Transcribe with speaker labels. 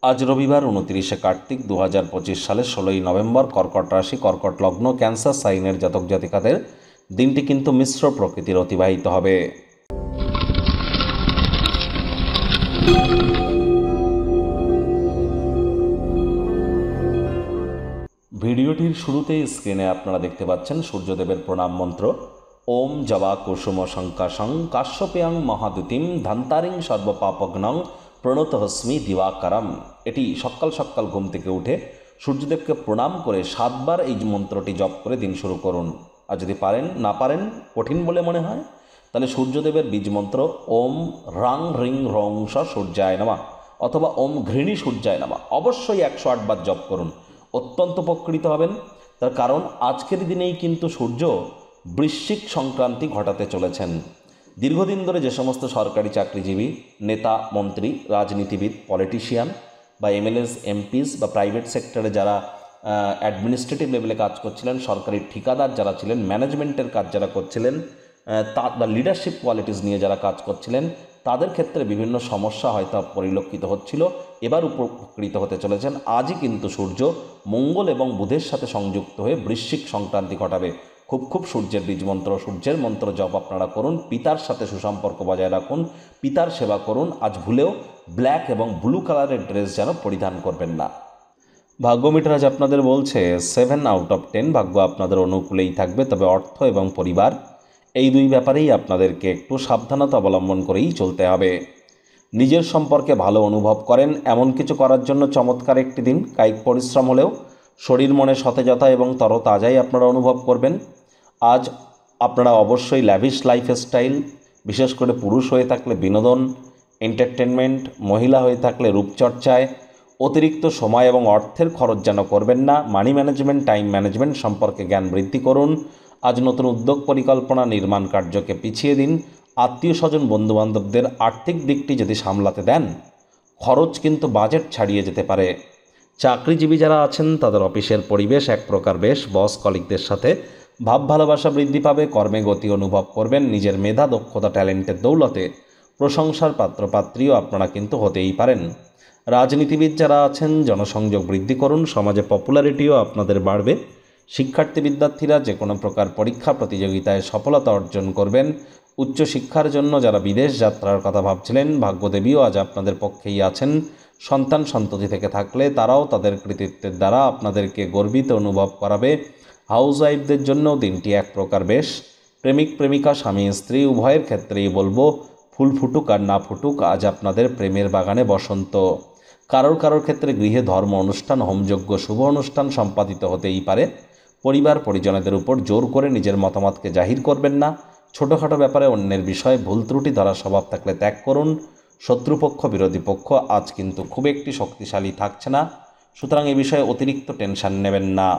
Speaker 1: আজ রবিবার 29শে কার্তিক 2025 সালের 16ই নভেম্বর। কর্কট রাশি, কর্কট লগ্ন, ক্যান্সার সাইনের জাতক জাতিকাদের দিনটি কিন্তু মিশ্র প্রকৃতির অতিবাহিত হবে। ভিডিওটির শুরুতেই স্ক্রিনে আপনারা দেখতে পাচ্ছেন সূর্যদেবের প্রণাম মন্ত্র। ওম জবা কুসুম শঙ্কাশং কাশ্যপেয়ং মহাদুতিম ধান্তারিং সর্বপাপগ্নং প্রণতহস্মি দিবাকারম। এটি সকাল সকাল ঘুম থেকে উঠে সূর্যদেবকে প্রণাম করে 7 বার এই মন্ত্রটি জপ করে দিন শুরু করুন। আর যদি না পারেন, কঠিন বলে মনে হয়, তাহলে সূর্যদেবের বীজ মন্ত্র ওম রাং রিং রং স সূর্যায় নমঃ অথবা ওম ঘৃণী সূর্যায় নমঃ অবশ্যই 108 বার জপ করুন। অত্যন্ত উপকৃত হবেন। তার কারণ আজকের দিনেই কিন্তু সূর্য বৃশ্চিক সংক্রান্তি ঘটাতে চলেছেন। দীর্ঘদিন ধরে যে সমস্ত সরকারি চাকরিজীবী, নেতা, মন্ত্রী, রাজনীতিবিদ, পলিটিশিয়ান বা এমএলএস, এমপিস বা প্রাইভেট সেক্টরে যারা অ্যাডমিনিস্ট্রেটিভ লেভেলে কাজ করছিলেন, সরকারি ঠিকাদার যারা ছিলেন, ম্যানেজমেন্টের কাজ যারা করছিলেন, বা লিডারশিপ কোয়ালিটিস নিয়ে যারা কাজ করছিলেন, তাদের ক্ষেত্রে বিভিন্ন সমস্যা হয়তো পরিলক্ষিত হচ্ছিল। এবার উপকৃত হতে চলেছেন। আজই কিন্তু সূর্য মঙ্গল এবং বুধের সাথে সংযুক্ত হয়ে বৃশ্চিক সংক্রান্তি ঘটাবে। খুব সূর্যের বীজ মন্ত্র, সূর্যের মন্ত্র জপ আপনারা করুন। পিতার সাথে সুসম্পর্ক বজায় রাখুন, পিতার সেবা করুন। আজ ভুলেও ব্ল্যাক এবং ব্লু কালারের ড্রেস যেন পরিধান করবেন না। ভাগ্য মিটার আজ আপনাদের বলছে 7 আউট অফ 10। ভাগ্য আপনাদের অনুকূলেই থাকবে, তবে অর্থ এবং পরিবার এই দুই ব্যাপারেই আপনাদেরকে একটু সাবধানতা অবলম্বন করেই চলতে হবে। নিজের সম্পর্কে ভালো অনুভব করেন এমন কিছু করার জন্য চমৎকার একটি দিন। কায়িক পরিশ্রম হলেও শরীর মনে সতেজতা এবং তরতাজাই আপনারা অনুভব করবেন। আজ আপনারা অবশ্যই ল্যাভিশ লাইফস্টাইল, বিশেষ করে পুরুষ হয়ে থাকলে বিনোদন, এন্টারটেনমেন্ট, মহিলা হয়ে থাকলে রূপচর্চায় অতিরিক্ত সময় এবং অর্থের খরচ যেন করবেন না। মানি ম্যানেজমেন্ট, টাইম ম্যানেজমেন্ট সম্পর্কে জ্ঞান বৃদ্ধি করুন। আজ নতুন উদ্যোগ পরিকল্পনা, নির্মাণ কার্যকে পিছিয়ে দিন। আত্মীয় স্বজন, বন্ধুবান্ধবদের আর্থিক দিকটি যদি সামলাতে দেন, খরচ কিন্তু বাজেট ছাড়িয়ে যেতে পারে। চাকরিজীবী যারা আছেন তাদের অফিসের পরিবেশ এক প্রকার বেশ। বস কলিগদের সাথে ভাব ভালোবাসা বৃদ্ধি পাবে। কর্মে গতি অনুভব করবেন। নিজের মেধা, দক্ষতা, ট্যালেন্টের দৌলতে প্রশংসার পাত্রপাত্রীও আপনারা কিন্তু হতেই পারেন। রাজনীতিবিদ যারা আছেন জনসংযোগ বৃদ্ধি করুন। সমাজে পপুলারিটিও আপনাদের বাড়বে। শিক্ষার্থী বিদ্যার্থীরা যে কোনো প্রকার পরীক্ষা প্রতিযোগিতায় সফলতা অর্জন করবেন। উচ্চশিক্ষার জন্য যারা বিদেশ যাত্রার কথা ভাবছিলেন, ভাগ্যদেবীও আজ আপনাদের পক্ষেই আছেন। সন্তান সন্ততি থেকে থাকলে তারাও তাদের কৃতিত্বের দ্বারা আপনাদেরকে গর্বিত অনুভব করাবে। হাউস ওয়াইফদের জন্য দিনটি এক প্রকার বেশ। প্রেমিক প্রেমিকা, স্বামী স্ত্রী উভয়ের ক্ষেত্রেই বলবো, ফুল ফুটুক আর না ফুটুক, আজ আপনাদের প্রেমের বাগানে বসন্ত। কারোর ক্ষেত্রে গৃহে ধর্ম অনুষ্ঠান, হোমযজ্ঞ, শুভ অনুষ্ঠান সম্পাদিত হতেই পারে। পরিবার পরিজনদের উপর জোর করে নিজের মতামতকে জাহির করবেন না। ছোটোখাটো ব্যাপারে অন্যের বিষয়ে ভুল ত্রুটি ধরার স্বভাব থাকলে ত্যাগ করুন। শত্রুপক্ষ, বিরোধী পক্ষ আজ কিন্তু খুব একটি শক্তিশালী থাকছে না, সুতরাং এ বিষয়ে অতিরিক্ত টেনশন নেবেন না।